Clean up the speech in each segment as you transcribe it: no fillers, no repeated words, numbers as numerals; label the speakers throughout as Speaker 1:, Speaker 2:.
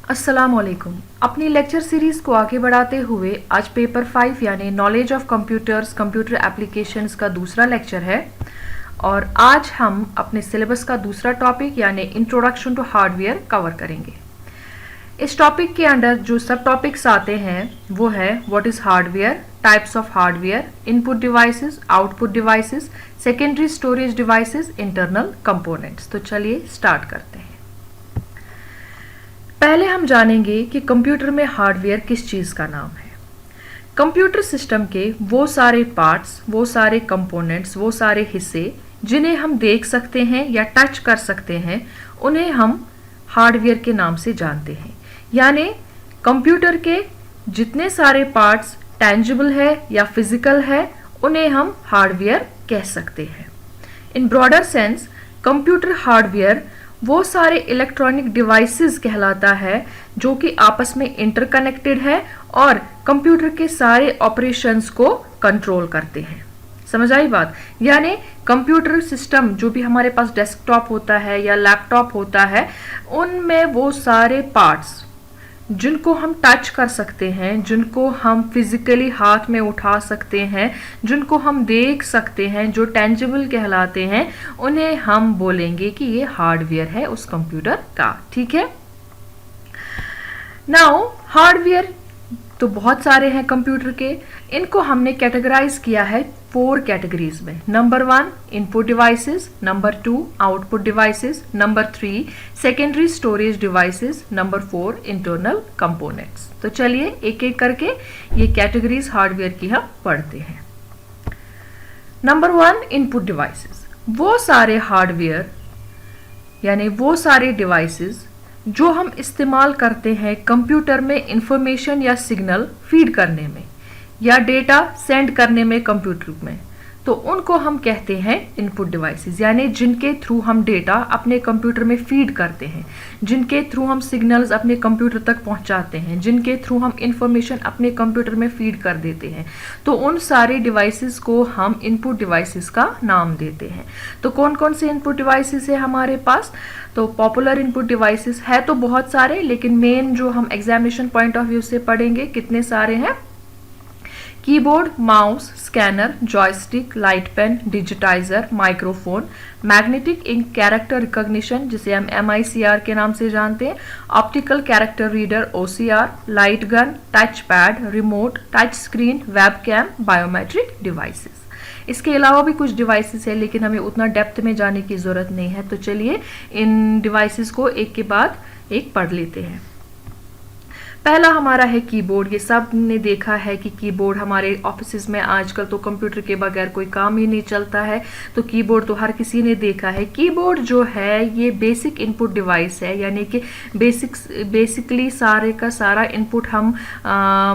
Speaker 1: अस्सलामुअलैकुम। अपनी lecture series को आगे बढ़ाते हुए आज पेपर 5 यानी knowledge of computers computer applications का दूसरा लेक्चर है और आज हम अपने सिलेबस का दूसरा टॉपिक यानी इंट्रोडक्शन टू हार्डवेयर कवर करेंगे। इस टॉपिक के अंडर जो सब टॉपिक्स आते हैं वो है what is hardware, types of hardware, input devices, output devices, secondary storage devices, internal components. तो चलिए स्टार्ट करते हैं। पहले हम जानेंगे कि कंप्यूटर में हार्डवेयर किस चीज़ का नाम है। कंप्यूटर सिस्टम के वो सारे पार्ट्स, वो सारे कंपोनेंट्स, वो सारे हिस्से जिन्हें हम देख सकते हैं या टच कर सकते हैं उन्हें हम हार्डवेयर के नाम से जानते हैं। यानी कंप्यूटर के जितने सारे पार्ट्स टेंजिबल है या फिजिकल है उन्हें हम हार्डवेयर कह सकते हैं। In broader sense computer hardware वो सारे इलेक्ट्रॉनिक डिवाइसेस कहलाता है जो कि आपस में इंटरकनेक्टेड है और कंप्यूटर के सारे ऑपरेशंस को कंट्रोल करते हैं। समझ आई बात? यानी कंप्यूटर सिस्टम जो भी हमारे पास डेस्कटॉप होता है या लैपटॉप होता है उनमें वो सारे पार्ट्स जिनको हम टच कर सकते हैं, जिनको हम फिजिकली हाथ में उठा सकते हैं, जिनको हम देख सकते हैं, जो टेंजिबल कहलाते हैं, उन्हें हम बोलेंगे कि ये हार्डवेयर है उस कंप्यूटर का। ठीक है। नाउ हार्डवेयर तो बहुत सारे हैं कंप्यूटर के, इनको हमने कैटेगराइज किया है 4 कैटेगरीज में। Number 1 input devices, number 2 output devices, number 3 secondary storage devices, number 4 internal components. तो चलिए एक एक करके ये कैटेगरीज हार्डवेयर की हम पढ़ते हैं। नंबर 1 इनपुट डिवाइसेस, वो सारे हार्डवेयर यानी वो सारे डिवाइसेस जो हम इस्तेमाल करते हैं कंप्यूटर में इंफॉर्मेशन या सिग्नल फीड करने में या डेटा सेंड करने में कंप्यूटर में, तो उनको हम कहते हैं इनपुट डिवाइसेस। यानी जिनके थ्रू हम डेटा अपने कंप्यूटर में फीड करते हैं, जिनके थ्रू हम सिग्नल्स अपने कंप्यूटर तक पहुंचाते हैं, जिनके थ्रू हम इंफॉर्मेशन अपने कंप्यूटर में फीड कर देते हैं, तो उन सारे डिवाइसेस को हम इनपुट डिवाइसेस का नाम देते हैं। तो कौन कौन से इनपुट डिवाइसेस है हमारे पास? तो पॉपुलर इनपुट डिवाइसेस है तो बहुत सारे, लेकिन मेन जो हम एग्जामिनेशन पॉइंट ऑफ व्यू से पढ़ेंगे कितने सारे हैं। Keyboard, mouse, scanner, joystick, light pen, digitiser, microphone, magnetic ink character recognition जिसे हम MICR के नाम से जानते हैं, optical character reader OCR, light gun, touch pad, remote, touch screen, webcam, biometric devices. इसके अलावा भी कुछ डिवाइसेस है लेकिन हमें उतना डेप्थ में जाने की जरूरत नहीं है। तो चलिए इन डिवाइसेस को एक के बाद एक पढ़ लेते हैं। पहला हमारा है कीबोर्ड। ये सब ने देखा है कि कीबोर्ड हमारे ऑफिस में आजकल तो कंप्यूटर के बगैर कोई काम ही नहीं चलता है, तो कीबोर्ड तो हर किसी ने देखा है। कीबोर्ड जो है ये बेसिक इनपुट डिवाइस है, यानी कि बेसिकली सारे का सारा इनपुट हम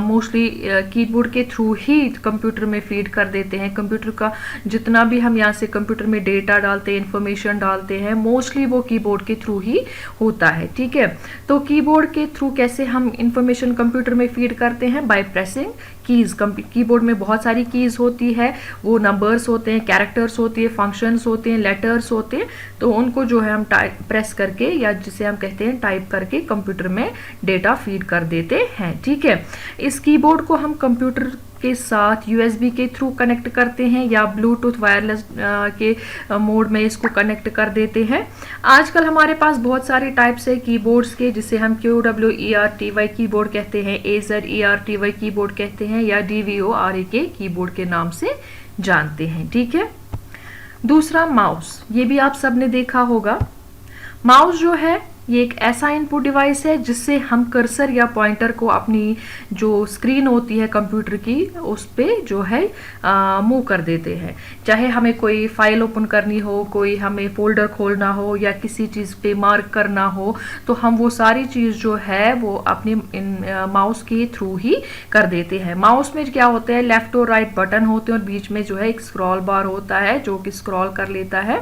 Speaker 1: मोस्टली कीबोर्ड के थ्रू ही कंप्यूटर में फीड कर देते हैं। कंप्यूटर का जितना भी हम यहाँ से कंप्यूटर में डेटा डालते हैं, इंफॉर्मेशन डालते हैं, मोस्टली वो कीबोर्ड के थ्रू ही होता है। ठीक है। तो कीबोर्ड के थ्रू कैसे हम इंफॉर्मेशन कंप्यूटर में फीड करते हैं? By pressing keys. कीबोर्ड में बहुत सारी कीज होती है, वो नंबर्स होते हैं, कैरेक्टर्स होती है, फंक्शंस होते हैं, लेटर्स होते हैं, तो उनको जो है हम प्रेस करके या जिसे हम कहते हैं टाइप करके कंप्यूटर में डेटा फीड कर देते हैं। ठीक है। इस कीबोर्ड को हम कंप्यूटर के साथ USB के थ्रू कनेक्ट करते हैं या ब्लूटूथ वायरलेस के मोड में इसको कनेक्ट कर देते हैं। आजकल हमारे पास बहुत सारे टाइप्स है कीबोर्ड्स के, जिसे हम QWERTY कीबोर्ड कहते हैं, AZERTY कीबोर्ड कहते हैं या DVORE के कीबोर्ड के नाम से जानते हैं। ठीक है। दूसरा माउस, ये भी आप सबने देखा होगा। माउस जो है ये एक ऐसा इनपुट डिवाइस है जिससे हम कर्सर या पॉइंटर को अपनी जो स्क्रीन होती है कंप्यूटर की उस पे जो है मूव कर देते हैं। चाहे हमें कोई फाइल ओपन करनी हो, कोई हमें फोल्डर खोलना हो या किसी चीज़ पे मार्क करना हो, तो हम वो सारी चीज़ जो है वो अपने माउस के थ्रू ही कर देते हैं। माउस में क्या होता है, लेफ्ट और राइट बटन होते हैं और बीच में जो है एक स्क्रॉल बार होता है जो कि स्क्रॉल कर लेता है।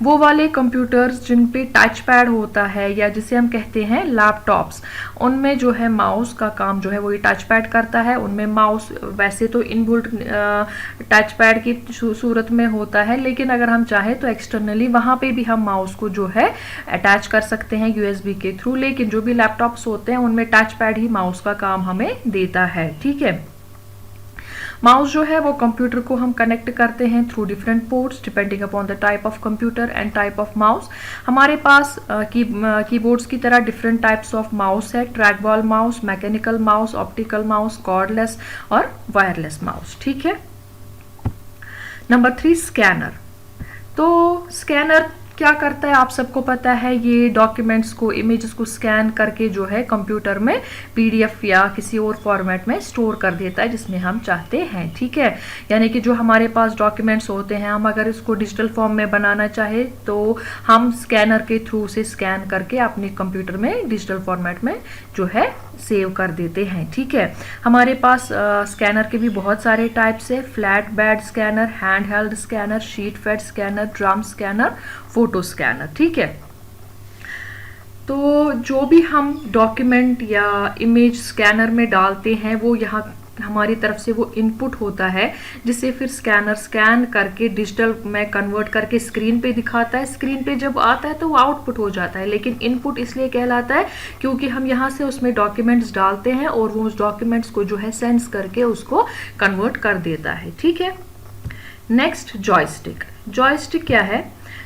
Speaker 1: वो वाले कंप्यूटर्स जिन पे टच पैड होता है या जिसे हम कहते हैं लैपटॉप्स, उनमें जो है माउस का काम जो है वो ये टच पैड करता है। उनमें माउस वैसे तो इनबिल्ट टच पैड की सूरत में होता है, लेकिन अगर हम चाहे तो एक्सटर्नली वहाँ पे भी हम माउस को जो है अटैच कर सकते हैं यूएसबी के थ्रू। लेकिन जो भी लैपटॉप्स होते हैं उनमें टच पैड ही माउस का काम हमें देता है, ठीक है। माउस जो है वो कंप्यूटर को हम कनेक्ट करते हैं through different ports depending upon the type of computer and type of mouse. हमारे पास कीबोर्ड्स की तरह डिफरेंट टाइप्स ऑफ माउस है, track ball mouse, mechanical mouse, optical mouse, cordless और वायरलेस माउस, ठीक है। Number 3 scanner. तो स्कैनर क्या करता है आप सबको पता है, ये डॉक्यूमेंट्स को, इमेजेस को स्कैन करके जो है कंप्यूटर में पीडीएफ या किसी और फॉर्मेट में स्टोर कर देता है जिसमें हम चाहते हैं, ठीक है। यानी कि जो हमारे पास डॉक्यूमेंट्स होते हैं, हम अगर इसको डिजिटल फॉर्म में बनाना चाहे तो हम स्कैनर के थ्रू से स्कैन करके अपने कंप्यूटर में डिजिटल फॉर्मेट में जो है सेव कर देते हैं, ठीक है। हमारे पास स्कैनर के भी बहुत सारे टाइप्स है, flat bed scanner, hand held scanner, sheet fed scanner, drum scanner, photo scanner, ठीक है। तो जो भी हम डॉक्यूमेंट या इमेज स्कैनर में डालते हैं वो यहाँ हमारी तरफ से वो इनपुट होता है जिसे फिर स्कैनर स्कैन करके डिजिटल में कन्वर्ट करके स्क्रीन पे दिखाता है। स्क्रीन पे जब आता है तो वो आउटपुट हो जाता है, लेकिन इनपुट इसलिए कहलाता है क्योंकि हम यहाँ से उसमें डॉक्यूमेंट्स डालते हैं और वो उस डॉक्यूमेंट्स को जो है सेंस करके उसको कन्वर्ट कर देता है, ठीक है। Next joystick. जॉयस्टिक क्या है?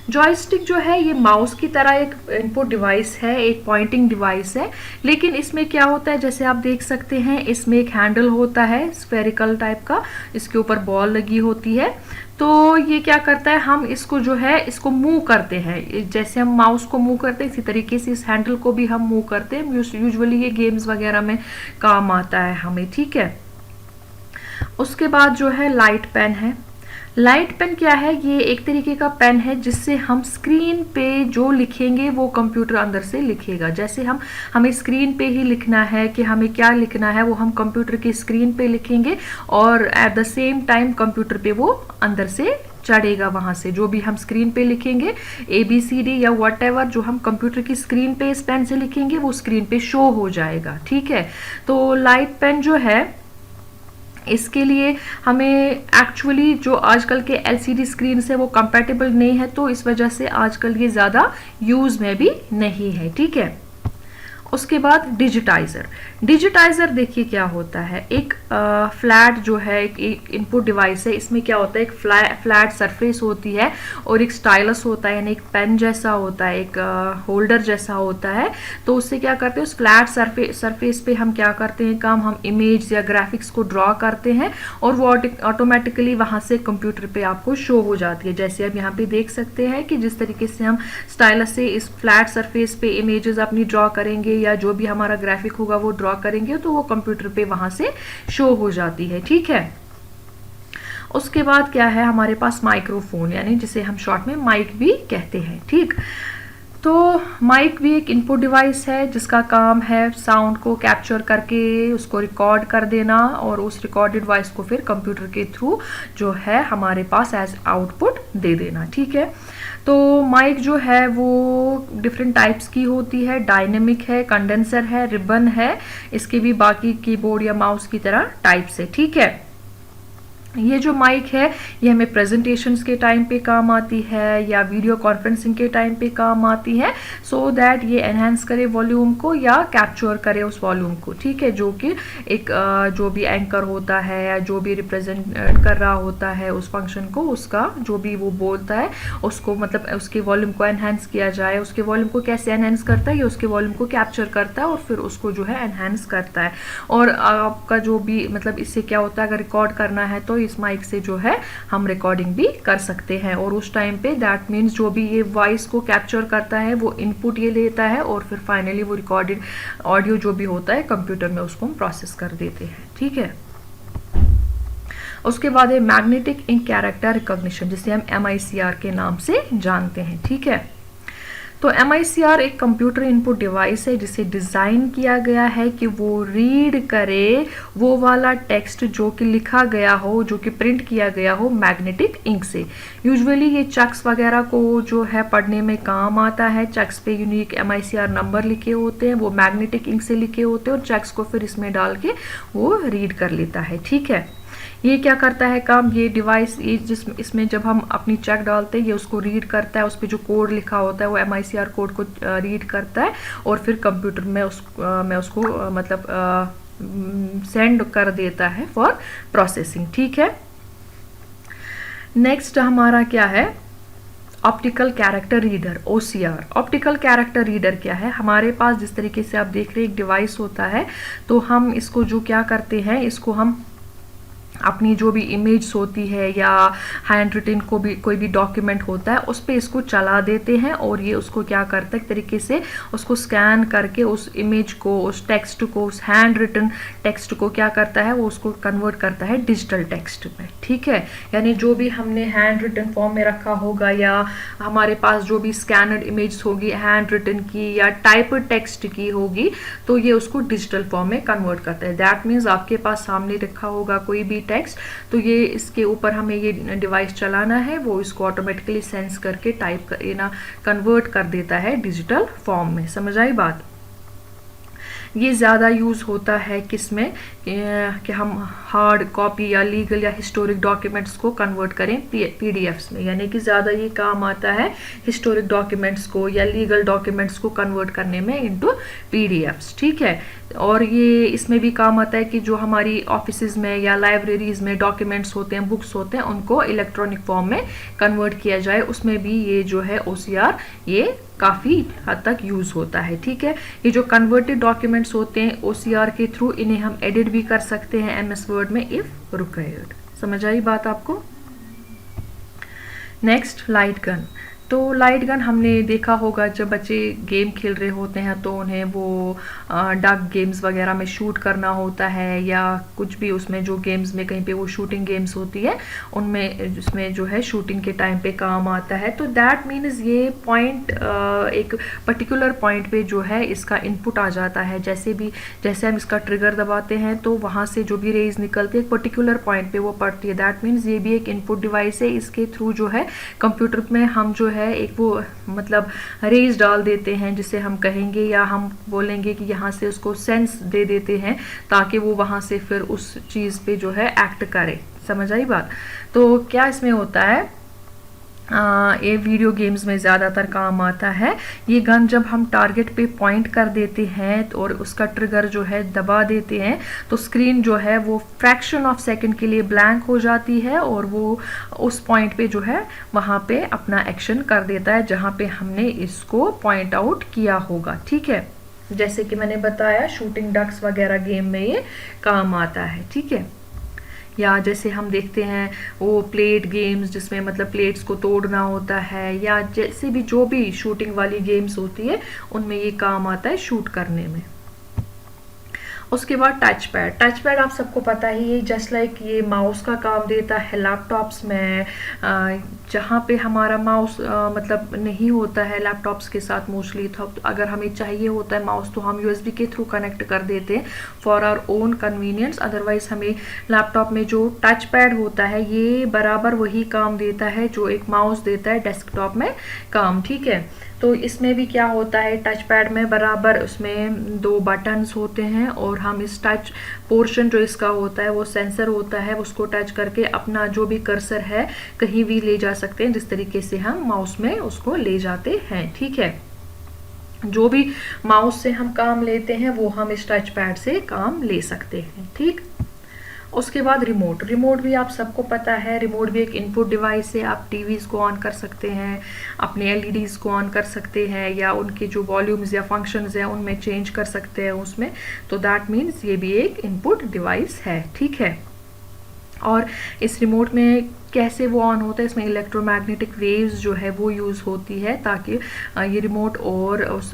Speaker 1: जॉयस्टिक जो है ये माउस की तरह एक इनपुट डिवाइस है, एक पॉइंटिंग डिवाइस है, लेकिन इसमें क्या होता है जैसे आप देख सकते हैं इसमें एक हैंडल होता है स्फेरिकल टाइप का, इसके ऊपर बॉल लगी होती है। तो ये क्या करता है, हम इसको जो है इसको मूव करते हैं, जैसे हम माउस को मूव करते हैं इसी तरीके से इस हैंडल को भी हम मूव करते हैं। यूजुअली ये गेम्स वगैरह में काम आता है हमें, ठीक है। उसके बाद जो है लाइट पेन है। लाइट पेन क्या है? ये एक तरीके का पेन है जिससे हम स्क्रीन पे जो लिखेंगे वो कंप्यूटर अंदर से लिखेगा। जैसे हमें स्क्रीन पे ही लिखना है कि हमें क्या लिखना है वो हम कंप्यूटर की स्क्रीन पे लिखेंगे और at the same time computer पे वो अंदर से चढ़ेगा। वहां से जो भी हम स्क्रीन पे लिखेंगे ABCD या व्हाटएवर जो हम कंप्यूटर की स्क्रीन पे इस पेन से लिखेंगे वो स्क्रीन पे शो हो जाएगा, ठीक है। तो लाइट पेन जो है इसके लिए हमें एक्चुअली जो आजकल के LCD स्क्रीन से वो कंपैटिबल नहीं है, तो इस वजह से आजकल ये ज़्यादा यूज़ में भी नहीं है, ठीक है। उसके बाद डिजिटाइजर। डिजिटाइजर देखिए क्या होता है, एक फ्लैट जो है एक इनपुट डिवाइस है, इसमें क्या होता है एक फ्लैट सरफेस होती है और एक स्टाइलस होता है, यानी एक पेन जैसा होता है, एक होल्डर जैसा होता है। तो उससे क्या करते हैं उस फ्लैट सरफेस पे हम क्या करते हैं काम, हम इमेज या ग्राफिक्स को ड्रॉ करते हैं और वो ऑटोमेटिकली वहां से कंप्यूटर पे आपको शो हो जाती है। जैसे आप यहाँ पे देख सकते हैं कि जिस तरीके से हम स्टाइलस से इस फ्लैट सरफेस पे इमेजेस अपनी ड्रॉ करेंगे या जो भी हमारा ग्राफिक होगा वो ड्रॉ करेंगे तो वो कंप्यूटर पे वहां से शो हो जाती है, ठीक है। उसके बाद क्या है हमारे पास माइक्रोफोन, यानी जिसे हम शॉर्ट में माइक भी कहते हैं, ठीक। तो माइक भी एक इनपुट डिवाइस है जिसका काम है साउंड को कैप्चर करके उसको रिकॉर्ड कर देना और उस रिकॉर्डेड वॉइस को फिर कंप्यूटर के थ्रू जो है हमारे पास एज आउटपुट दे देना, ठीक है। तो माइक जो है वो डिफरेंट टाइप्स की होती है, डायनेमिक है, कंडेंसर है, रिबन है, इसके भी बाकी कीबोर्ड या माउस की तरह टाइप्स है, ठीक है। ये जो माइक है ये हमें प्रेजेंटेशंस के टाइम पे काम आती है या वीडियो कॉन्फ्रेंसिंग के टाइम पे काम आती है, सो दैट ये एनहांस करे वॉल्यूम को या कैप्चर करे उस वॉल्यूम को, ठीक है। जो कि एक जो भी एंकर होता है या जो भी रिप्रेजेंट कर रहा होता है उस फंक्शन को, उसका जो भी वो बोलता है उसको मतलब उसके वॉल्यूम को एनहांस किया जाए। उसके वॉल्यूम को कैसे एनहांस करता है, ये उसके वॉल्यूम को कैप्चर करता है और फिर उसको जो है एनहांस करता है। और आपका जो भी मतलब इससे क्या होता है, अगर रिकॉर्ड करना है तो इस माइक से जो है हम रिकॉर्डिंग भी कर सकते हैं और उस टाइम पे दैट मीन्स जो भी ये वॉइस को कैप्चर करता है वो इनपुट ये लेता है और फिर फाइनली वो रिकॉर्डेड ऑडियो जो भी होता है कंप्यूटर में उसको हम प्रोसेस कर देते हैं, ठीक है। उसके बाद है मैग्नेटिक इंक कैरेक्टर रिकॉग्निशन जिसे हम MICR के नाम से जानते हैं, ठीक है। तो MICR एक कंप्यूटर इनपुट डिवाइस है जिसे डिज़ाइन किया गया है कि वो रीड करे वो वाला टेक्स्ट जो कि लिखा गया हो, जो कि प्रिंट किया गया हो मैग्नेटिक इंक से। यूजुअली ये चक्स वगैरह को जो है पढ़ने में काम आता है। चक्स पे यूनिक MICR नंबर लिखे होते हैं, वो मैग्नेटिक इंक से लिखे होते हैं और चक्स को फिर इसमें डाल के वो रीड कर लेता है। ठीक है, ये क्या करता है काम, ये डिवाइस ये इसमें जब हम अपनी चेक डालते हैं ये उसको रीड करता है, उस पर जो कोड लिखा होता है वो MICR कोड को रीड करता है और फिर कंप्यूटर में उसको मतलब सेंड कर देता है फॉर प्रोसेसिंग। ठीक है, नेक्स्ट हमारा क्या है, optical character reader OCR। Optical character reader क्या है, हमारे पास जिस तरीके से आप देख रहे हैं एक डिवाइस होता है, तो हम इसको जो क्या करते हैं, इसको हम अपनी जो भी इमेज होती है या हैंड रिटन को भी कोई भी डॉक्यूमेंट होता है उस पर इसको चला देते हैं और ये उसको क्या करता है, एक तरीके से उसको स्कैन करके उस इमेज को, उस टेक्स्ट को, उस हैंड रिटन टेक्स्ट को क्या करता है, वो उसको कन्वर्ट करता है डिजिटल टेक्स्ट में। ठीक है, यानी जो भी हमने हैंड रिटन फॉर्म में रखा होगा या हमारे पास जो भी स्कैनड इमेज होगी हैंड रिटन की या टाइप्ड टेक्स्ट की होगी, तो ये उसको डिजिटल फॉर्म में कन्वर्ट करता है। दैट मीन्स आपके पास सामने रखा होगा कोई भी टेक्स्ट, तो ये इसके ऊपर हमें ये डिवाइस चलाना है, वो इसको ऑटोमेटिकली सेंस करके कन्वर्ट कर देता है डिजिटल फॉर्म में। समझ आई बात? ये ज़्यादा यूज़ होता है किसमें कि हम हार्ड कॉपी या लीगल या हिस्टोरिक डॉक्यूमेंट्स को कन्वर्ट करें PDFs में, यानी कि ज़्यादा ये काम आता है हिस्टोरिक डॉक्यूमेंट्स को या लीगल डॉक्यूमेंट्स को कन्वर्ट करने में इनटू PDFs। ठीक है, और ये इसमें भी काम आता है कि जो हमारी ऑफिसेज में या लाइब्रेरीज में डॉक्यूमेंट्स होते हैं, बुक्स होते हैं, उनको इलेक्ट्रॉनिक फॉर्म में कन्वर्ट किया जाए, उसमें भी ये जो है OCR ये काफ़ी हद तक यूज़ होता है। ठीक है, ये जो कन्वर्टेड डॉक्यूमेंट्स होते हैं OCR के थ्रू, इन्हें हम एडिट भी कर सकते हैं MS वर्ड में इफ रिक्वायर्ड। समझ आई बात आपको? Next, light gun. तो लाइट गन हमने देखा होगा जब बच्चे गेम खेल रहे होते हैं तो उन्हें वो डक गेम्स वगैरह में शूट करना होता है या कुछ भी उसमें जो गेम्स में कहीं पे वो शूटिंग गेम्स होती है उनमें जिसमें जो है शूटिंग के टाइम पे काम आता है। तो दैट मीन्स ये पॉइंट एक पर्टिकुलर पॉइंट पे जो है इसका इनपुट आ जाता है। जैसे हम इसका ट्रिगर दबाते हैं तो वहाँ से जो भी रेज निकलती है एक पर्टिकुलर पॉइंट पे वो पड़ती है। दैट मीन्स ये भी एक इनपुट डिवाइस है, इसके थ्रू जो है कंप्यूटर में हम जो है एक वो मतलब रेज डाल देते हैं जिसे हम कहेंगे, या हम बोलेंगे कि यहाँ से उसको सेंस दे देते हैं ताकि वो वहाँ से फिर उस चीज़ पे जो है एक्ट करे। समझ आई बात? तो क्या इसमें होता है, ये वीडियो गेम्स में ज़्यादातर काम आता है। ये गन जब हम टारगेट पे पॉइंट कर देते हैं और उसका ट्रिगर जो है दबा देते हैं तो स्क्रीन जो है वो फ्रैक्शन ऑफ सेकंड के लिए ब्लैंक हो जाती है और वो उस पॉइंट पे जो है वहाँ पे अपना एक्शन कर देता है जहाँ पे हमने इसको पॉइंट आउट किया होगा। ठीक है, जैसे कि मैंने बताया शूटिंग डक्स वगैरह गेम में ये काम आता है। ठीक है, या जैसे हम देखते हैं वो प्लेट गेम्स जिसमें मतलब प्लेट्स को तोड़ना होता है, या जैसे भी जो भी शूटिंग वाली गेम्स होती है उनमें ये काम आता है शूट करने में। उसके बाद टच पैड आप सबको पता ही है, जस्ट लाइक ये माउस का काम देता है लैपटॉप्स में, जहाँ पे हमारा माउस मतलब नहीं होता है लैपटॉप्स के साथ मोस्टली, तो अगर हमें चाहिए होता है माउस तो हम USB के थ्रू कनेक्ट कर देते हैं for our own convenience. Otherwise हमें लैपटॉप में जो टच पैड होता है ये बराबर वही काम देता है जो एक माउस देता है डेस्कटॉप में काम। ठीक है, तो इसमें भी क्या होता है, टच पैड में बराबर उसमें 2 बटन्स होते हैं और हम इस टच पोर्शन जो इसका होता है वो सेंसर होता है, उसको टच करके अपना जो भी कर्सर है कहीं भी ले जा सकते हैं जिस तरीके से हम माउस में उसको ले जाते हैं। ठीक है, जो भी माउस से हम काम लेते हैं वो हम इस टच पैड से काम ले सकते हैं। ठीक, उसके बाद रिमोट भी आप सबको पता है, रिमोट भी एक इनपुट डिवाइस है। आप टीवीज़ को ऑन कर सकते हैं, अपने LEDs को ऑन कर सकते हैं या उनके जो वॉल्यूम्स या फंक्शंस हैं उनमें चेंज कर सकते हैं उसमें। तो दैट मीन्स ये भी एक इनपुट डिवाइस है। ठीक है, और इस रिमोट में कैसे वो ऑन होता है, इसमें इलेक्ट्रोमैग्नेटिक वेव्स जो है वो यूज़ होती है ताकि ये रिमोट और उस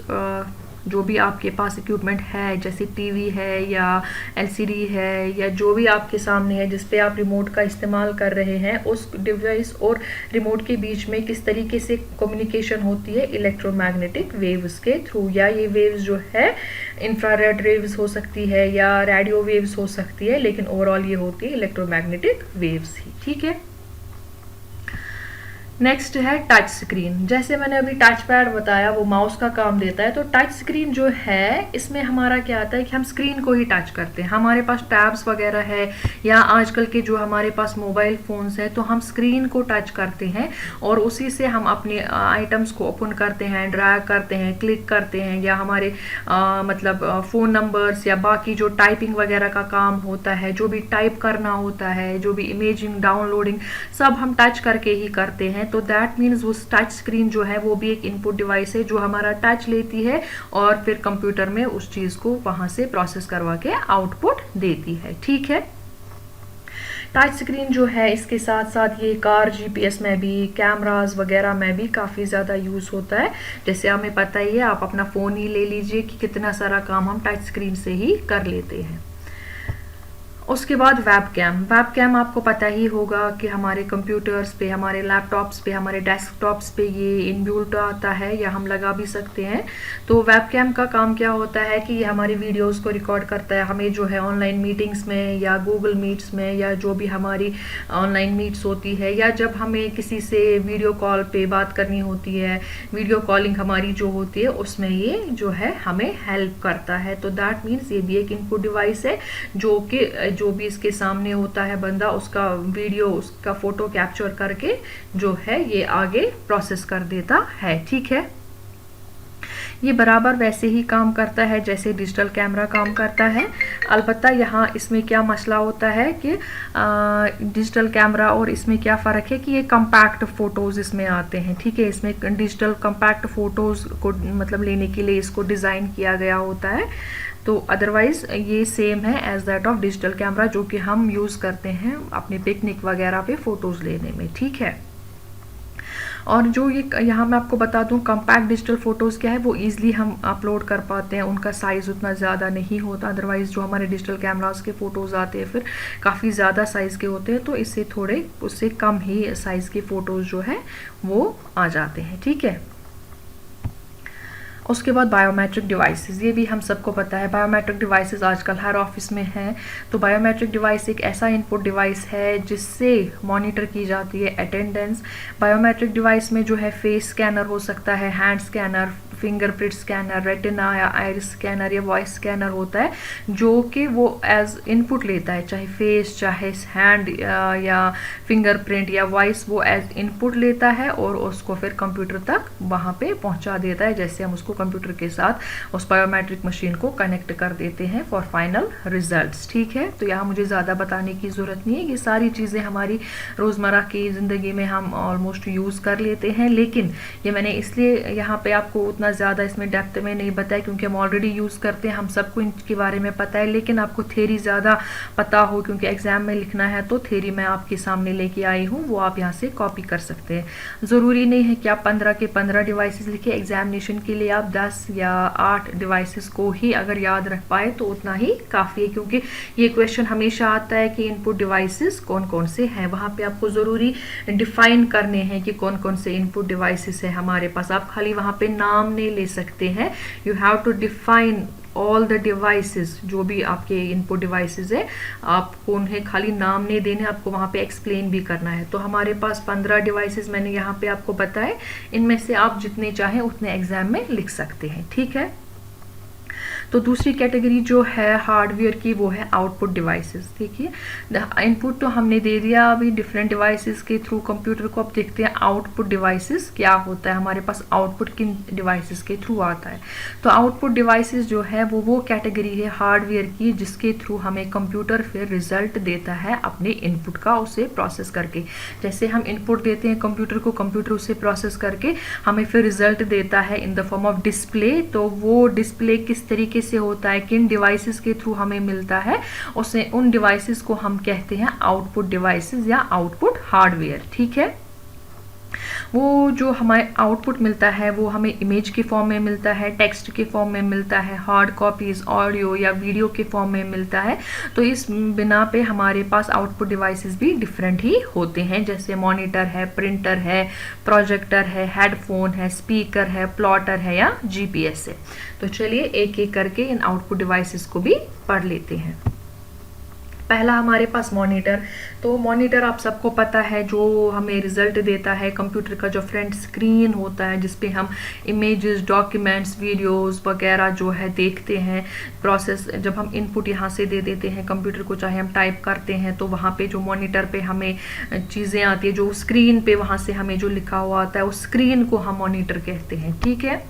Speaker 1: जो भी आपके पास इक्विपमेंट है, जैसे टीवी है या एलसीडी है या जो भी आपके सामने है जिस पे आप रिमोट का इस्तेमाल कर रहे हैं, उस डिवाइस और रिमोट के बीच में किस तरीके से कम्युनिकेशन होती है इलेक्ट्रोमैग्नेटिक वेव्स के थ्रू। या ये वेव्स जो है इंफ्रारेड वेव्स हो सकती है या रेडियो वेव्स हो सकती है, लेकिन ओवरऑल ये होती है इलेक्ट्रोमैग्नेटिक वेव्स ही। ठीक है, नेक्स्ट है टच स्क्रीन। जैसे मैंने अभी टच पैड बताया वो माउस का काम देता है, तो टच स्क्रीन जो है इसमें हमारा क्या आता है कि हम स्क्रीन को ही टच करते हैं। हमारे पास टैब्स वगैरह है या आजकल के जो हमारे पास मोबाइल फोन्स है, तो हम स्क्रीन को टच करते हैं और उसी से हम अपने आइटम्स को ओपन करते हैं, ड्रैग करते हैं, क्लिक करते हैं, या हमारे मतलब फ़ोन नंबर्स या बाकी जो टाइपिंग वगैरह का काम होता है, जो भी टाइप करना होता है, जो भी इमेजिंग डाउनलोडिंग, सब हम टच करके ही करते हैं। तो दैट मीन्स वो टच स्क्रीन जो है वो भी एक इनपुट डिवाइस है जो हमारा टच लेती है और फिर कंप्यूटर में उस चीज को वहां से प्रोसेस करवा के आउटपुट देती है। ठीक है, टच स्क्रीन जो है इसके साथ साथ ये कार जीपीएस में भी, कैमरास वगैरह में भी काफ़ी ज़्यादा यूज़ होता है। जैसे हमें पता ही है, आप अपना फ़ोन ही ले लीजिए कि कितना सारा काम हम टच स्क्रीन से ही कर लेते हैं। उसके बाद वेब कैम आपको पता ही होगा कि हमारे कंप्यूटर्स पे, हमारे लैपटॉप्स पे, हमारे डेस्कटॉप्स पे ये इनबिल्ट आता है या हम लगा भी सकते हैं। तो वेब कैम का काम क्या होता है कि ये हमारी वीडियोस को रिकॉर्ड करता है। हमें जो है ऑनलाइन मीटिंग्स में या गूगल मीट्स में या जो भी हमारी ऑनलाइन मीट्स होती है, या जब हमें किसी से वीडियो कॉल पे बात करनी होती है, वीडियो कॉलिंग हमारी जो होती है, उसमें ये जो है हमें हेल्प करता है। तो दैट मीन्स ये भी एक इनपुट डिवाइस है जो भी इसके सामने होता है बंदा, उसका वीडियो, उसका फोटो कैप्चर करके जो है ये आगे प्रोसेस कर देता है। ठीक है, ये बराबर वैसे ही काम करता है जैसे डिजिटल कैमरा काम करता है। अलबत्ता यहाँ इसमें क्या मसला होता है कि डिजिटल कैमरा और इसमें क्या फ़र्क है कि ये कम्पैक्ट फ़ोटोज़ इसमें आते हैं। ठीक है, इसमें डिजिटल कम्पैक्ट फ़ोटोज़ को मतलब लेने के लिए इसको डिज़ाइन किया गया होता है। तो अदरवाइज ये सेम है as that of digital camera जो कि हम यूज़ करते हैं अपने पिकनिक वगैरह पे फ़ोटोज़ लेने में। ठीक है, और जो ये यहाँ मैं आपको बता दूँ कम्पैक्ट डिजिटल फ़ोटोज़ क्या है, वो ईजिली हम अपलोड कर पाते हैं, उनका साइज़ उतना ज़्यादा नहीं होता। अदरवाइज़ जो हमारे डिजिटल कैमरास के फ़ोटोज़ आते हैं फिर काफ़ी ज़्यादा साइज़ के होते हैं, तो इससे थोड़े उससे कम ही साइज़ के फ़ोटोज़ जो है वो आ जाते हैं। ठीक है, उसके बाद बायोमेट्रिक डिवाइसेस, ये भी हम सबको पता है। बायोमेट्रिक डिवाइसेस आजकल हर ऑफिस में हैं। तो बायोमेट्रिक डिवाइस एक ऐसा इनपुट डिवाइस है जिससे मॉनिटर की जाती है अटेंडेंस। बायोमेट्रिक डिवाइस में जो है फेस स्कैनर हो सकता है, hand scanner, fingerprint scanner, retina या आइरिस स्कैनर या वॉइस स्कैनर होता है जो कि वो एज इनपुट लेता है, चाहे फेस, चाहे हैंड या फिंगरप्रिंट या वॉइस, वो एज इनपुट लेता है और उसको फिर कंप्यूटर तक वहाँ पे पहुँचा देता है। जैसे हम उसको कंप्यूटर के साथ उस बायोमेट्रिक मशीन को कनेक्ट कर देते हैं फॉर फाइनल रिजल्ट्स। ठीक है, तो यहाँ मुझे ज़्यादा बताने की ज़रूरत नहीं है, ये सारी चीज़ें हमारी रोज़मर्रा की ज़िंदगी में हम ऑलमोस्ट यूज़ कर लेते हैं। लेकिन ये मैंने इसलिए यहाँ पे आपको उतना ज़्यादा इसमें डेप्थ में नहीं बताया क्योंकि हम ऑलरेडी यूज़ करते हैं, हम सबको इनके बारे में पता है। लेकिन आपको थ्योरी ज़्यादा पता हो क्योंकि एग्जाम में लिखना है, तो थ्योरी मैं आपके सामने लेके आई हूँ, वो आप यहाँ से कॉपी कर सकते हैं। ज़रूरी नहीं है कि आप 15 के 15 डिवाइसेस लिखे, एग्जामिनेशन के लिए आप 10 या 8 डिवाइसेस को ही अगर याद रख पाए तो उतना ही काफ़ी है, क्योंकि ये क्वेश्चन हमेशा आता है कि इनपुट डिवाइसेस कौन कौन से हैं। वहाँ पे आपको ज़रूरी डिफाइन करने हैं कि कौन कौन से इनपुट डिवाइसेस है हमारे पास। आप खाली वहाँ पे नाम नहीं ले सकते हैं, you have to define all the devices, जो भी आपके इनपुट डिवाइसेस है आपको उन्हें खाली नाम नहीं देने, आपको वहाँ पे एक्सप्लेन भी करना है। तो हमारे पास 15 डिवाइसेस मैंने यहाँ पे आपको बताए, इनमें से आप जितने चाहें उतने एग्जाम में लिख सकते हैं। ठीक है, तो दूसरी कैटेगरी जो है हार्डवेयर की वो है आउटपुट डिवाइसेस। देखिए, इनपुट तो हमने दे दिया अभी डिफरेंट डिवाइसेस के थ्रू कंप्यूटर को। अब देखते हैं आउटपुट डिवाइसेस क्या होता है, हमारे पास आउटपुट किन डिवाइसेस के थ्रू आता है। तो आउटपुट डिवाइसेस जो है वो कैटेगरी है हार्डवेयर की जिसके थ्रू हमें कंप्यूटर फिर रिजल्ट देता है अपने इनपुट का, उसे प्रोसेस करके। जैसे हम इनपुट देते हैं कंप्यूटर को, कंप्यूटर उसे प्रोसेस करके हमें फिर रिजल्ट देता है in the form of display. तो वो डिस्प्ले किस तरीके से होता है, किन डिवाइसेस के थ्रू हमें मिलता है, उसे उन डिवाइसेस को हम कहते हैं आउटपुट डिवाइसेस या आउटपुट हार्डवेयर। ठीक है, वो जो हमें आउटपुट मिलता है वो हमें इमेज के फॉर्म में मिलता है, टेक्स्ट के फॉर्म में मिलता है, हार्ड कॉपीज ऑडियो या वीडियो के फॉर्म में मिलता है। तो इस बिना पे हमारे पास आउटपुट डिवाइसेस भी डिफरेंट ही होते हैं, जैसे मॉनिटर है, प्रिंटर है, प्रोजेक्टर है, हेडफोन है, स्पीकर है, प्लॉटर है या जीपीएस है। तो चलिए एक एक करके इन आउटपुट डिवाइसेस को भी पढ़ लेते हैं। पहला हमारे पास मॉनिटर। तो मॉनिटर आप सबको पता है जो हमें रिजल्ट देता है, कंप्यूटर का जो फ्रंट स्क्रीन होता है जिसपे हम इमेजेस, डॉक्यूमेंट्स, वीडियोस वगैरह जो है देखते हैं। प्रोसेस जब हम इनपुट यहाँ से दे देते हैं कंप्यूटर को, चाहे हम टाइप करते हैं तो वहाँ पे जो मॉनिटर पे हमें चीज़ें आती है, जो स्क्रीन पे वहाँ से हमें जो लिखा हुआ आता है उस स्क्रीन को हम मॉनिटर कहते हैं। ठीक है,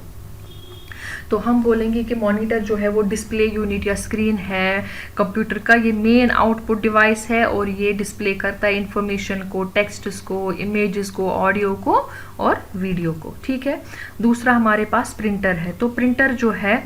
Speaker 1: तो हम बोलेंगे कि मॉनिटर जो है वो डिस्प्ले यूनिट या स्क्रीन है कंप्यूटर का, ये मेन आउटपुट डिवाइस है और ये डिस्प्ले करता है इंफॉर्मेशन को, टेक्स्ट्स को, इमेजेस को, ऑडियो को और वीडियो को। ठीक है, दूसरा हमारे पास प्रिंटर है। तो प्रिंटर जो है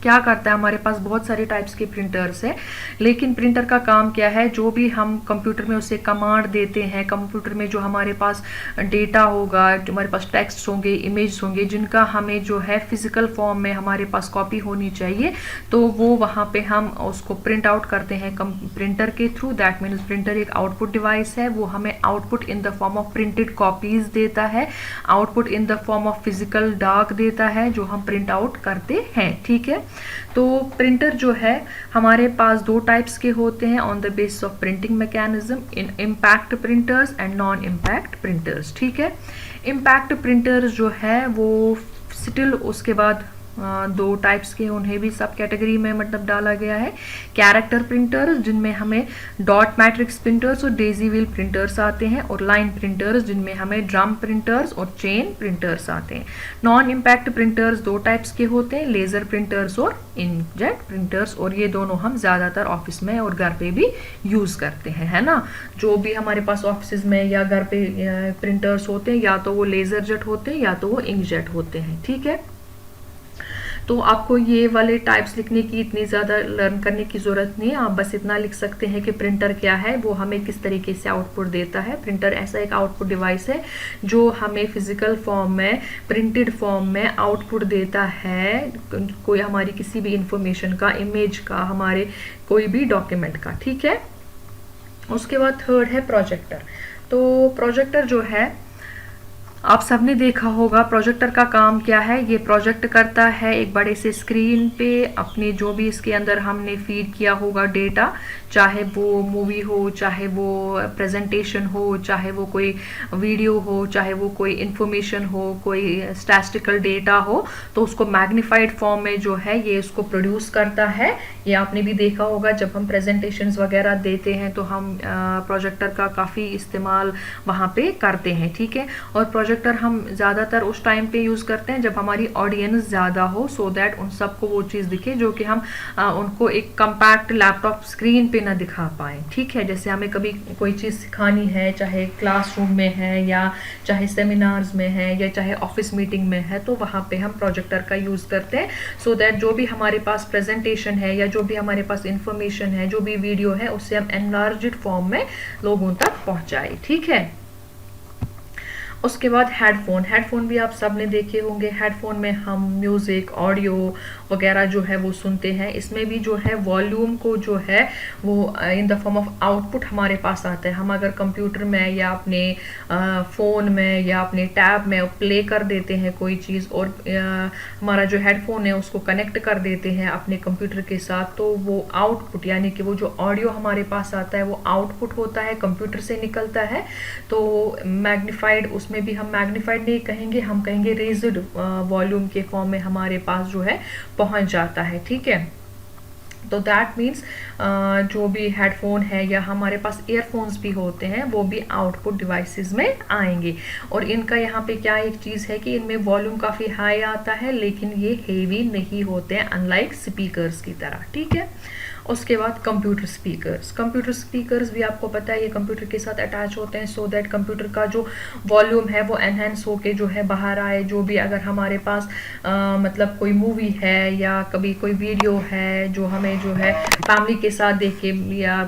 Speaker 1: क्या करता है, हमारे पास बहुत सारे टाइप्स के प्रिंटर्स हैं, लेकिन प्रिंटर का काम क्या है, जो भी हम कंप्यूटर में उसे कमांड देते हैं, कंप्यूटर में जो हमारे पास डेटा होगा, जो हमारे पास टेक्स्ट होंगे, इमेज होंगे, जिनका हमें जो है फिजिकल फॉर्म में हमारे पास कॉपी होनी चाहिए, तो वो वहाँ पे हम उसको प्रिंट आउट करते हैं प्रिंटर के थ्रू। दैट मीन्स प्रिंटर एक आउटपुट डिवाइस है, वो हमें output in the form of printed copies देता है, output in the form of physical डाक देता है जो हम प्रिंट आउट करते हैं। ठीक है, तो प्रिंटर जो है हमारे पास दो टाइप्स के होते हैं on the basis of printing mechanism, in impact printers and non impact printers. ठीक है, इम्पैक्ट प्रिंटर्स जो है वो स्टिल उसके बाद दो टाइप्स के, उन्हें भी सब कैटेगरी में मतलब डाला गया है। कैरेक्टर प्रिंटर्स जिनमें हमें डॉट मैट्रिक्स प्रिंटर्स और डेजी व्हील प्रिंटर्स आते हैं, और लाइन प्रिंटर्स जिनमें हमें ड्रम प्रिंटर्स और चेन प्रिंटर्स आते हैं। नॉन इम्पैक्ट प्रिंटर्स दो टाइप्स के होते हैं, लेजर प्रिंटर्स और इंकजेट प्रिंटर्स, और ये दोनों हम ज्यादातर ऑफिस में और घर पे भी यूज करते हैं, है ना। जो भी हमारे पास ऑफिस में या घर पे प्रिंटर्स होते हैं, या तो वो लेजर जेट होते हैं या तो वो इंकजेट होते हैं। ठीक है, तो आपको ये वाले टाइप्स लिखने की इतनी ज़्यादा लर्न करने की ज़रूरत नहीं है, आप बस इतना लिख सकते हैं कि प्रिंटर क्या है, वो हमें किस तरीके से आउटपुट देता है। प्रिंटर ऐसा एक आउटपुट डिवाइस है जो हमें फिजिकल फॉर्म में, प्रिंटेड फॉर्म में आउटपुट देता है, कोई हमारी किसी भी इंफॉर्मेशन का, इमेज का, हमारे कोई भी डॉक्यूमेंट का। ठीक है, उसके बाद थर्ड है प्रोजेक्टर। तो प्रोजेक्टर जो है आप सबने देखा होगा, प्रोजेक्टर का काम क्या है, ये प्रोजेक्ट करता है एक बड़े से स्क्रीन पे अपने जो भी इसके अंदर हमने फीड किया होगा डेटा, चाहे वो मूवी हो, चाहे वो प्रेजेंटेशन हो, चाहे वो कोई वीडियो हो, चाहे वो कोई इंफॉर्मेशन हो, कोई स्टैटिस्टिकल डेटा हो, तो उसको मैग्नीफाइड फॉर्म में जो है ये उसको प्रोड्यूस करता है। ये आपने भी देखा होगा जब हम प्रेजेंटेशंस वगैरह देते हैं तो हम प्रोजेक्टर का काफ़ी इस्तेमाल वहाँ पे करते हैं। ठीक है, और प्रोजेक्टर हम ज़्यादातर उस टाइम पे यूज़ करते हैं जब हमारी ऑडियंस ज़्यादा हो, सो दैट उन सबको वो चीज़ दिखे जो कि हम उनको एक कम्पैक्ट लैपटॉप स्क्रीन पे ना दिखा पाए। ठीक है, जैसे हमें कभी कोई चीज़ सिखानी है, चाहे क्लासरूम में है या चाहे सेमिनार्स में है या चाहे ऑफिस मीटिंग में है, तो वहाँ पे हम प्रोजेक्टर का यूज़ करते हैं, सो दैट जो भी हमारे पास प्रेजेंटेशन है या जो भी हमारे पास इंफॉर्मेशन है, जो भी वीडियो है, उससे हम एनलार्ज्ड फॉर्म में लोगों तक पहुँचाए। ठीक है, उसके बाद हेडफोन। हेडफोन भी आप सब ने देखे होंगे। हेडफोन में हम म्यूज़िक, ऑडियो वगैरह जो है वो सुनते हैं। इसमें भी जो है वॉल्यूम को जो है वो in the form of output हमारे पास आता है। हम अगर कंप्यूटर में या अपने फ़ोन में या अपने टैब में प्ले कर देते हैं कोई चीज़ और हमारा जो हेडफोन है उसको कनेक्ट कर देते हैं अपने कंप्यूटर के साथ, तो वो आउटपुट यानी कि वो जो ऑडियो हमारे पास आता है वो आउटपुट होता है, कंप्यूटर से निकलता है। तो मैग्नीफाइड, उसमें भी हम मैग्नीफाइड नहीं कहेंगे, हम कहेंगे रेज्ड वॉल्यूम के फॉर्म में हमारे पास जो है पहुंच जाता है। ठीक है, तो दैट मीन्स जो भी हेडफोन है या हमारे पास ईयरफोन्स भी होते हैं वो भी आउटपुट डिवाइसेस में आएंगे। और इनका यहाँ पे क्या एक चीज़ है कि इनमें वॉल्यूम काफ़ी हाई आता है, लेकिन ये हेवी नहीं होते हैं अनलाइक स्पीकर्स की तरह। ठीक है, उसके बाद कंप्यूटर स्पीकर्स भी आपको पता है ये कंप्यूटर के साथ अटैच होते हैं सो दैट कंप्यूटर का जो वॉल्यूम है वो एनहेंस होके जो है बाहर आए। जो भी अगर हमारे पास मतलब कोई मूवी है या कभी कोई वीडियो है जो हमें जो है फैमिली के साथ देख के या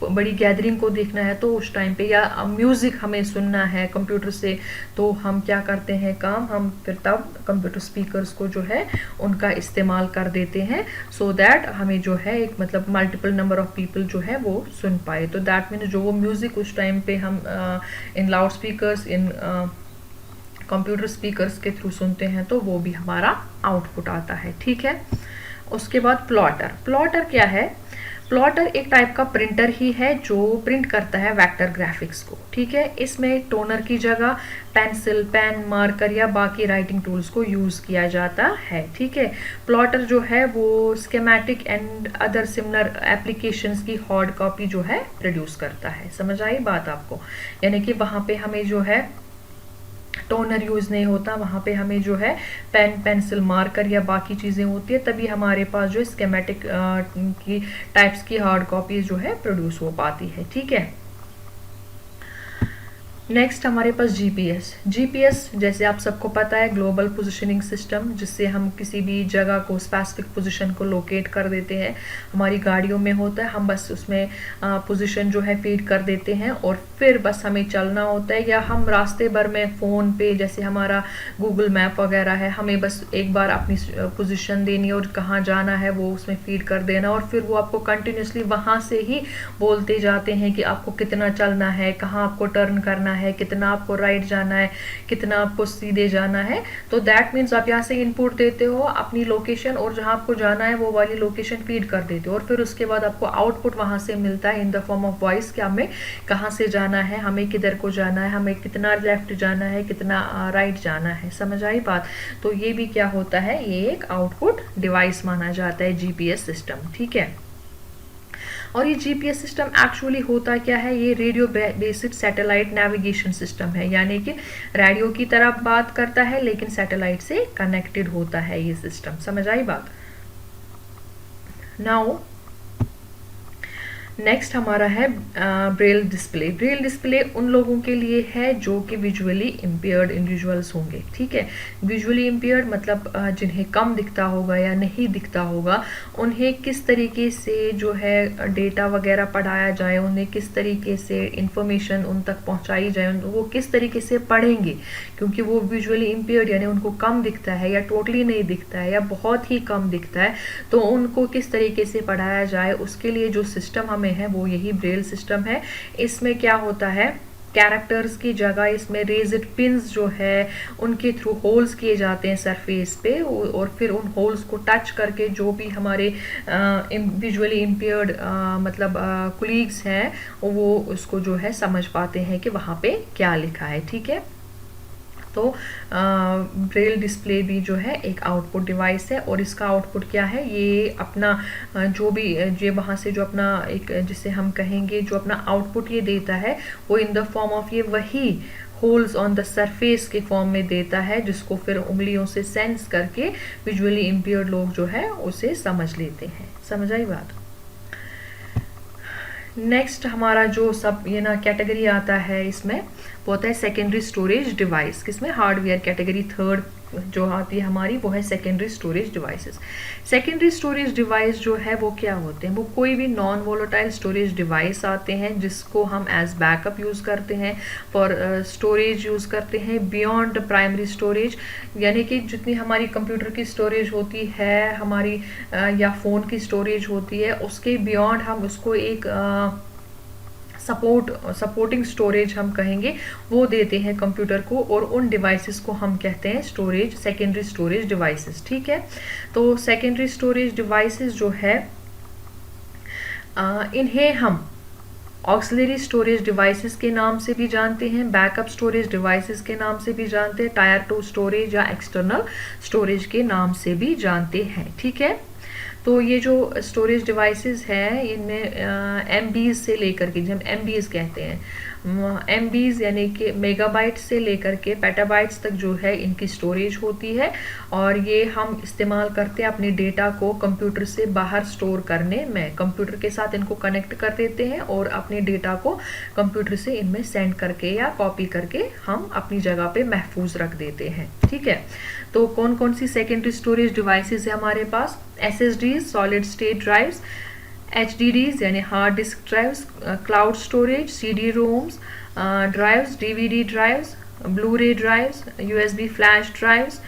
Speaker 1: बड़ी गैदरिंग को देखना है तो उस टाइम पे, या म्यूज़िक हमें सुनना है कंप्यूटर से, तो हम क्या करते हैं काम, हम फिर तब कंप्यूटर स्पीकर्स को जो है उनका इस्तेमाल कर देते हैं सो दैट हमें जो है एक मतलब मल्टीपल नंबर ऑफ पीपल जो है वो सुन पाए। तो दैट मीन्स जो वो म्यूज़िक उस टाइम पे हम इन लाउड स्पीकर्स इन कंप्यूटर स्पीकर्स के थ्रू सुनते हैं तो वो भी हमारा आउटपुट आता है। ठीक है, उसके बाद प्लॉटर क्या है? प्लॉटर एक टाइप का प्रिंटर ही है जो प्रिंट करता है वेक्टर ग्राफिक्स को। ठीक है, इसमें टोनर की जगह पेंसिल, पेन, मार्कर या बाकी राइटिंग टूल्स को यूज किया जाता है। ठीक है, प्लॉटर जो है वो schematic and other similar applications की हार्ड कॉपी जो है प्रोड्यूस करता है। समझ आई बात आपको? यानी कि वहां पे हमें जो है टोनर यूज नहीं होता, वहां पे हमें जो है पेन, पेंसिल, मार्कर या बाकी चीजें होती है, तभी हमारे पास जो स्कीमेटिक की टाइप्स की हार्ड कॉपीज जो है प्रोड्यूस हो पाती है। ठीक है, नेक्स्ट हमारे पास जीपीएस जैसे आप सबको पता है ग्लोबल पोजीशनिंग सिस्टम, जिससे हम किसी भी जगह को स्पेसिफिक पोजीशन को लोकेट कर देते हैं। हमारी गाड़ियों में होता है, हम बस उसमें पोजीशन जो है फीड कर देते हैं और फिर बस हमें चलना होता है, या हम रास्ते भर में फ़ोन पे जैसे हमारा गूगल मैप वगैरह है, हमें बस एक बार अपनी पोजीशन देनी और कहाँ जाना है वो उसमें फीड कर देना और फिर वो आपको कंटिन्यूसली वहाँ से ही बोलते जाते हैं कि आपको कितना चलना है, कहाँ आपको टर्न करना है, कितना आपको राइट जाना है, कितना आपको सीधे जाना है। तो दैट मीन्स आप यहाँ से इनपुट देते हो अपनी लोकेशन और जहाँ आपको जाना है वो वाली लोकेशन फीड कर देते हो और फिर उसके बाद आपको आउटपुट वहां से मिलता है in the form of voice कि हमें कहाँ से जाना है, हमें किधर को जाना है, हमें कितना लेफ्ट जाना है, कितना राइट जाना है। समझ आई बात? तो ये भी क्या होता है, ये एक आउटपुट डिवाइस माना जाता है जीपीएस सिस्टम। ठीक है, और ये जीपीएस सिस्टम एक्चुअली होता क्या है, ये radio based satellite navigation system है, यानी कि रेडियो की तरह बात करता है लेकिन सैटेलाइट से कनेक्टेड होता है ये सिस्टम। समझ आई बात? नाउ नेक्स्ट हमारा है ब्रेल डिस्प्ले। ब्रेल डिस्प्ले उन लोगों के लिए है जो कि विजुअली इम्पेयर्ड इंडिविजुअल्स होंगे। ठीक है, विजुअली इम्पेयर्ड मतलब जिन्हें कम दिखता होगा या नहीं दिखता होगा, उन्हें किस तरीके से जो है डेटा वगैरह पढ़ाया जाए, उन्हें किस तरीके से इंफॉर्मेशन उन तक पहुंचाई जाए, वो किस तरीके से पढ़ेंगे, क्योंकि वो विजुअली इम्पेयर्ड यानी उनको कम दिखता है या टोटली नहीं दिखता है या बहुत ही कम दिखता है, तो उनको किस तरीके से पढ़ाया जाए उसके लिए जो सिस्टम हमें है वो यही ब्रेल सिस्टम है। इसमें क्या होता है, कैरेक्टर्स की जगह इसमें रेज्ड पिन्स जो है उनके थ्रू होल्स किए जाते हैं सरफेस पे और फिर उन होल्स को टच करके जो भी हमारे विजुअली इम्पेयर्ड मतलब कुलीग्स हैं वो उसको जो है समझ पाते हैं कि वहाँ पे क्या लिखा है। ठीक है, तो ब्रेल डिस्प्ले भी जो है एक आउटपुट डिवाइस है और इसका आउटपुट क्या है, ये अपना जो भी ये वहाँ से जो अपना एक जिसे हम कहेंगे जो अपना आउटपुट ये देता है वो इन द फॉर्म ऑफ ये वही होल्स ऑन द सरफेस के फॉर्म में देता है, जिसको फिर उंगलियों से सेंस करके विजुअली इम्पेयर्ड लोग जो है उसे समझ लेते हैं। समझ आई बात? नेक्स्ट हमारा जो सब ये ना कैटेगरी आता है इसमें वो होता है सेकेंडरी स्टोरेज डिवाइस। किसमें? हार्डवेयर कैटेगरी थर्ड जो आती है हमारी वो है secondary storage devices. Secondary storage device जो है वो क्या होते हैं, वो कोई भी नॉन वोलेटाइल स्टोरेज डिवाइस आते हैं जिसको हम एज बैकअप यूज़ करते हैं, फॉर स्टोरेज यूज़ करते हैं बियॉन्ड प्राइमरी स्टोरेज, यानी कि जितनी हमारी कंप्यूटर की स्टोरेज होती है हमारी या फ़ोन की स्टोरेज होती है उसके बियॉन्ड हम उसको एक सपोर्टिंग स्टोरेज हम कहेंगे वो देते हैं कंप्यूटर को, और उन डिवाइसेस को हम कहते हैं स्टोरेज सेकेंडरी स्टोरेज डिवाइसेस। ठीक है, तो सेकेंडरी स्टोरेज डिवाइसेस जो है इन्हें हम ऑक्सिलरी स्टोरेज डिवाइसेस के नाम से भी जानते हैं, बैकअप स्टोरेज डिवाइसेस के नाम से भी जानते हैं, टायर 2 स्टोरेज या एक्सटर्नल स्टोरेज के नाम से भी जानते हैं। ठीक है, तो ये जो स्टोरेज डिवाइसेस हैं इनमें MBs से लेकर के, जब MBs कहते हैं MBs यानी कि मेगाबाइट्स से लेकर के पेटाबाइट्स तक जो है इनकी स्टोरेज होती है, और ये हम इस्तेमाल करते हैं अपने डेटा को कंप्यूटर से बाहर स्टोर करने में। कंप्यूटर के साथ इनको कनेक्ट कर देते हैं और अपने डेटा को कंप्यूटर से इनमें सेंड करके या कॉपी करके हम अपनी जगह पे महफूज रख देते हैं। ठीक है, तो कौन कौन सी सेकेंडरी स्टोरेज डिवाइसेस है हमारे पास? SSDs solid state drives, HDDs यानी hard disk drives, cloud storage, CD-ROMs drives, DVD drives, Blu-ray drives, USB flash drives,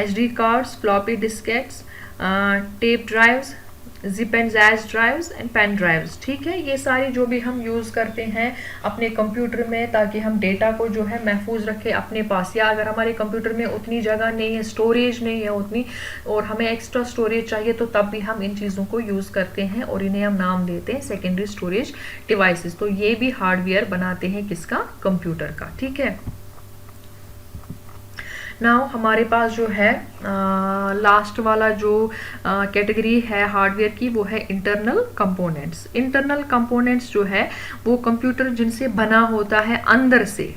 Speaker 1: SD cards, floppy diskettes, tape drives, Zip and Jaz drives and pen drives. ठीक है, ये सारी जो भी हम use करते हैं अपने कंप्यूटर में ताकि हम डेटा को जो है महफूज रखें अपने पास, या अगर हमारे कंप्यूटर में उतनी जगह नहीं है, स्टोरेज नहीं है उतनी, और हमें एक्स्ट्रा स्टोरेज चाहिए, तो तब भी हम इन चीज़ों को यूज़ करते हैं और इन्हें हम नाम देते हैं सेकेंडरी स्टोरेज डिवाइसेस। तो ये भी हार्डवेयर बनाते हैं किसका? कंप्यूटर का। ठीक है, नाउ हमारे पास जो है लास्ट वाला जो कैटेगरी है हार्डवेयर की, वो है इंटरनल कंपोनेंट्स। इंटरनल कंपोनेंट्स जो है वो कंप्यूटर जिनसे बना होता है अंदर से,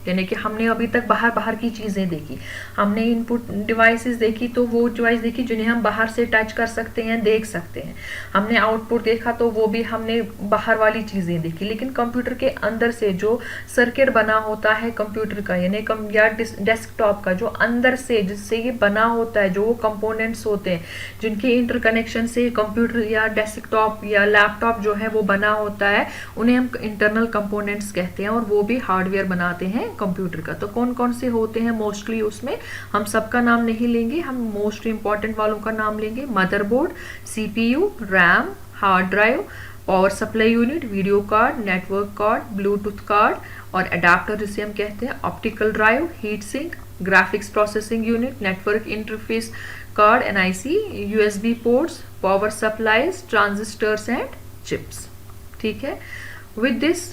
Speaker 1: यानी कि हमने अभी तक बाहर की चीज़ें देखी, हमने इनपुट डिवाइसेस देखी, तो वो डिवाइस देखी जिन्हें हम बाहर से टच कर सकते हैं, देख सकते हैं। हमने आउटपुट देखा, तो वो भी हमने बाहर वाली चीज़ें देखी। लेकिन कंप्यूटर के अंदर से जो सर्किट बना होता है कंप्यूटर का, यानी या डेस्कटॉप का जो अंदर से जिससे ये बना होता है, जो वो कंपोनेंट्स होते हैं जिनके इंटरकनेक्शन से कंप्यूटर या डेस्कटॉप या लैपटॉप जो है वो बना होता है, उन्हें हम इंटरनल कंपोनेंट्स कहते हैं, और वो भी हार्डवेयर बनाते हैं कंप्यूटर का। तो कौन कौन से होते हैं मोस्टली, उसमें हम सबका नाम नहीं लेंगे, हम मोस्ट इंपॉर्टेंट वालों का नाम लेंगे। Motherboard, CPU, RAM, hard drive, power supply unit, video card, network card, Bluetooth card और अडेप्टर जिसे हम कहते हैं, optical drive, heat sink, graphics processing unit, network interface card NIC, USB ports, power supplies, transistors and chips. ठीक है, with this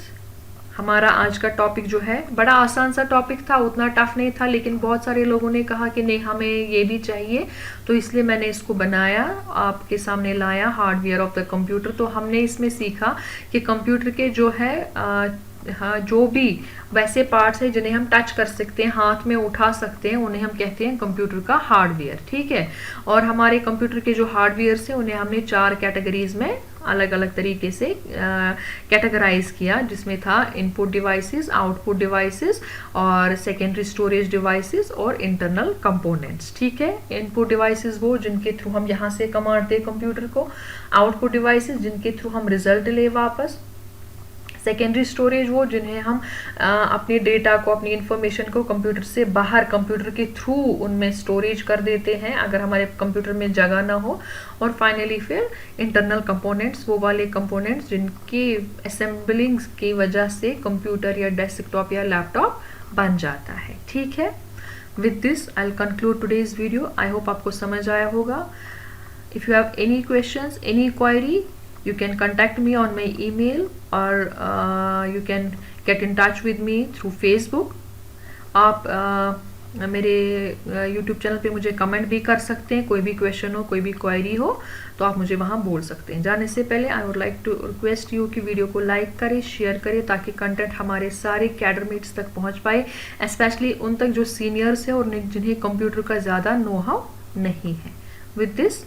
Speaker 1: हमारा आज का टॉपिक जो है बड़ा आसान सा टॉपिक था, उतना टफ नहीं था, लेकिन बहुत सारे लोगों ने कहा कि नहीं हमें ये भी चाहिए, तो इसलिए मैंने इसको बनाया, आपके सामने लाया, हार्डवेयर ऑफ द कंप्यूटर। तो हमने इसमें सीखा कि कंप्यूटर के जो है हाँ जो भी वैसे पार्ट्स हैं जिन्हें हम टच कर सकते हैं, हाथ में उठा सकते हैं, उन्हें हम कहते हैं कंप्यूटर का हार्डवेयर। ठीक है, और हमारे कंप्यूटर के जो हार्डवेयर हैं उन्हें हमने 4 कैटेगरीज में अलग अलग तरीके से कैटेगराइज किया, जिसमें था इनपुट डिवाइसेस, आउटपुट डिवाइसेस और सेकेंडरी स्टोरेज डिवाइसेस और इंटरनल कंपोनेंट्स। ठीक है, इनपुट डिवाइसेस वो जिनके थ्रू हम यहाँ से कमांड दें कंप्यूटर को, आउटपुट डिवाइसेस जिनके थ्रू हम रिजल्ट ले वापस, सेकेंडरी स्टोरेज वो जिन्हें हम अपने डेटा को, अपनी इंफॉर्मेशन को कंप्यूटर से बाहर, कंप्यूटर के थ्रू उनमें स्टोरेज कर देते हैं अगर हमारे कंप्यूटर में जगह ना हो, और फाइनली फिर इंटरनल कंपोनेंट्स वो वाले कंपोनेंट्स जिनकी असेंबलिंग की वजह से कंप्यूटर या डेस्कटॉप या लैपटॉप बन जाता है। ठीक है, with this I will conclude today's video. I hope आपको समझ आया होगा। If you have any questions, any query, you can contact me on my email or you can get in touch with me through Facebook. आप मेरे YouTube channel पे मुझे comment भी कर सकते हैं, कोई भी क्वेश्चन हो, कोई भी क्वायरी हो तो आप मुझे वहाँ बोल सकते हैं। जाने से पहले I would like to request you कि वीडियो को लाइक करें, शेयर करें, ताकि कंटेंट हमारे सारे कैडरमेट्स तक पहुँच पाए, स्पेशली उन तक जो सीनियर्स है और जिन्हें कंप्यूटर का ज़्यादा नो हाउ नहीं है। With this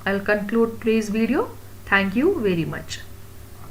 Speaker 1: I will conclude today's video. Thank you very much.